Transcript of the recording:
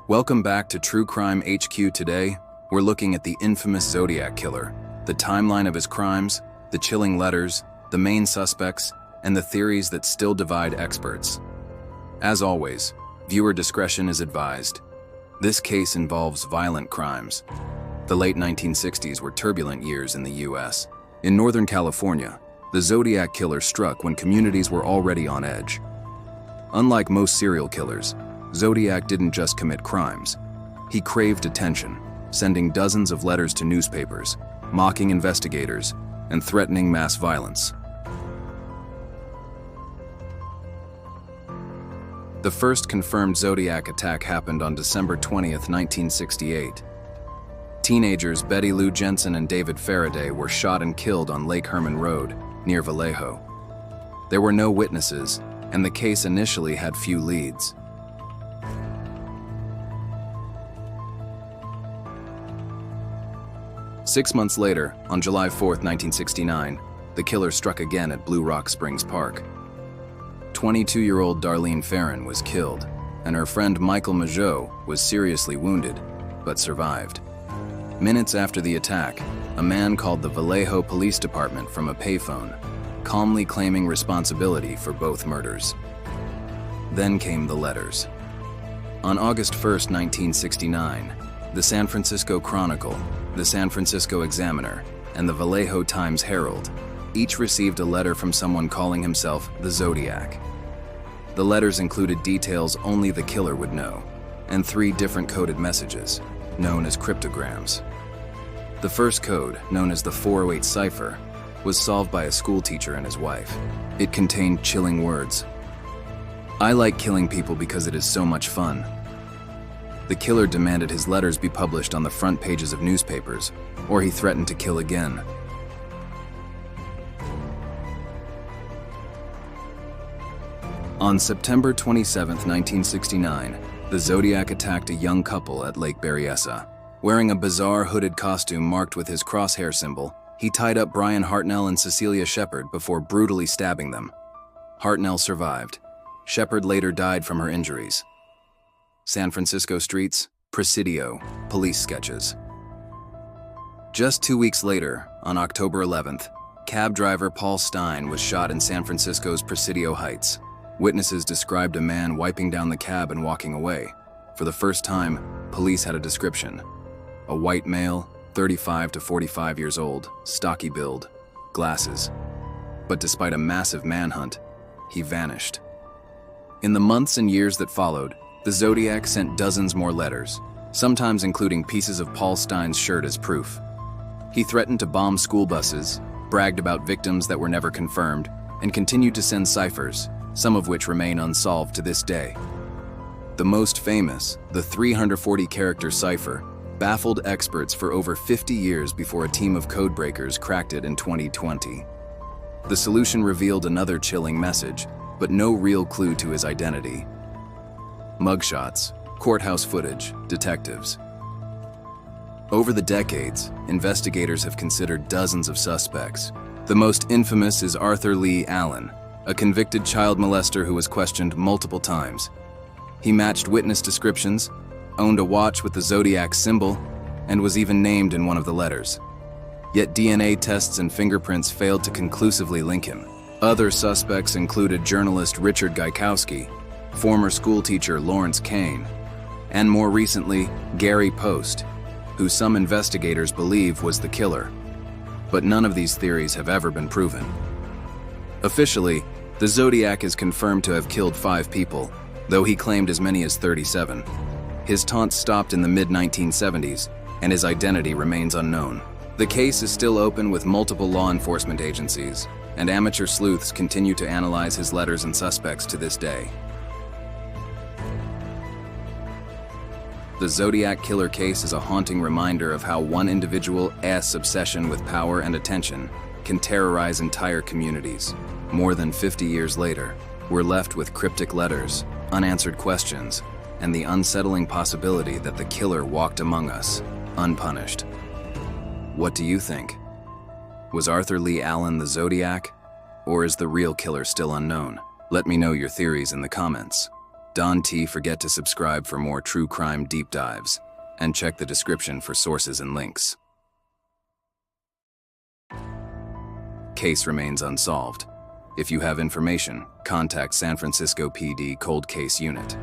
Welcome back to True Crime HQ. Today, we're looking at the infamous Zodiac killer, the timeline of his crimes, the chilling letters, the main suspects, and the theories that still divide experts. As always, viewer discretion is advised. This case involves violent crimes. The late 1960s were turbulent years in the US. In Northern California, the Zodiac killer struck when communities were already on edge. Unlike most serial killers, Zodiac didn't just commit crimes. He craved attention, sending dozens of letters to newspapers, mocking investigators, and threatening mass violence. The first confirmed Zodiac attack happened on December 20th, 1968. Teenagers Betty Lou Jensen and David Faraday were shot and killed on Lake Herman Road, near Vallejo. There were no witnesses, and the case initially had few leads. Six months later, on July 4th, 1969, the killer struck again at Blue Rock Springs Park. 22-year-old Darlene Ferrin was killed, and her friend Michael Mageau was seriously wounded, but survived. Minutes after the attack, a man called the Vallejo Police Department from a payphone, calmly claiming responsibility for both murders. Then came the letters. On August 1st, 1969, the San Francisco Chronicle, the San Francisco Examiner, and the Vallejo Times-Herald each received a letter from someone calling himself the Zodiac. The letters included details only the killer would know, and 3 different coded messages, known as cryptograms. The first code, known as the 408 cipher, was solved by a schoolteacher and his wife. It contained chilling words. "I like killing people because it is so much fun." The killer demanded his letters be published on the front pages of newspapers, or he threatened to kill again. On September 27, 1969, the Zodiac attacked a young couple at Lake Berryessa. Wearing a bizarre hooded costume marked with his crosshair symbol, he tied up Brian Hartnell and Cecilia Shepard before brutally stabbing them. Hartnell survived. Shepard later died from her injuries. San Francisco streets, Presidio, police sketches. Just 2 weeks later, on October 11th, cab driver Paul Stein was shot in San Francisco's Presidio Heights. Witnesses described a man wiping down the cab and walking away. For the first time, police had a description. A white male, 35 to 45 years old, stocky build, glasses. But despite a massive manhunt, he vanished. In the months and years that followed, the Zodiac sent dozens more letters, sometimes including pieces of Paul Stein's shirt as proof. He threatened to bomb school buses, bragged about victims that were never confirmed, and continued to send ciphers, some of which remain unsolved to this day. The most famous, the 340-character cipher, baffled experts for over 50 years before a team of codebreakers cracked it in 2020. The solution revealed another chilling message, but no real clue to his identity. Mugshots, courthouse footage, detectives. Over the decades, investigators have considered dozens of suspects. The most infamous is Arthur Lee Allen, a convicted child molester who was questioned multiple times. He matched witness descriptions, owned a watch with the Zodiac symbol, and was even named in one of the letters. Yet DNA tests and fingerprints failed to conclusively link him. Other suspects included journalist Richard Gaikowski, former schoolteacher Lawrence Kane, and more recently, Gary Post, who some investigators believe was the killer. But none of these theories have ever been proven. Officially, the Zodiac is confirmed to have killed 5 people, though he claimed as many as 37. His taunts stopped in the mid-1970s, and his identity remains unknown. The case is still open with multiple law enforcement agencies, and amateur sleuths continue to analyze his letters and suspects to this day. The Zodiac killer case is a haunting reminder of how one individual's obsession with power and attention can terrorize entire communities. More than 50 years later, we're left with cryptic letters, unanswered questions, and the unsettling possibility that the killer walked among us, unpunished. What do you think? Was Arthur Lee Allen the Zodiac? Or is the real killer still unknown? Let me know your theories in the comments. Don't forget to subscribe for more true crime deep dives, and check the description for sources and links. Case remains unsolved. If you have information, contact San Francisco PD Cold Case Unit.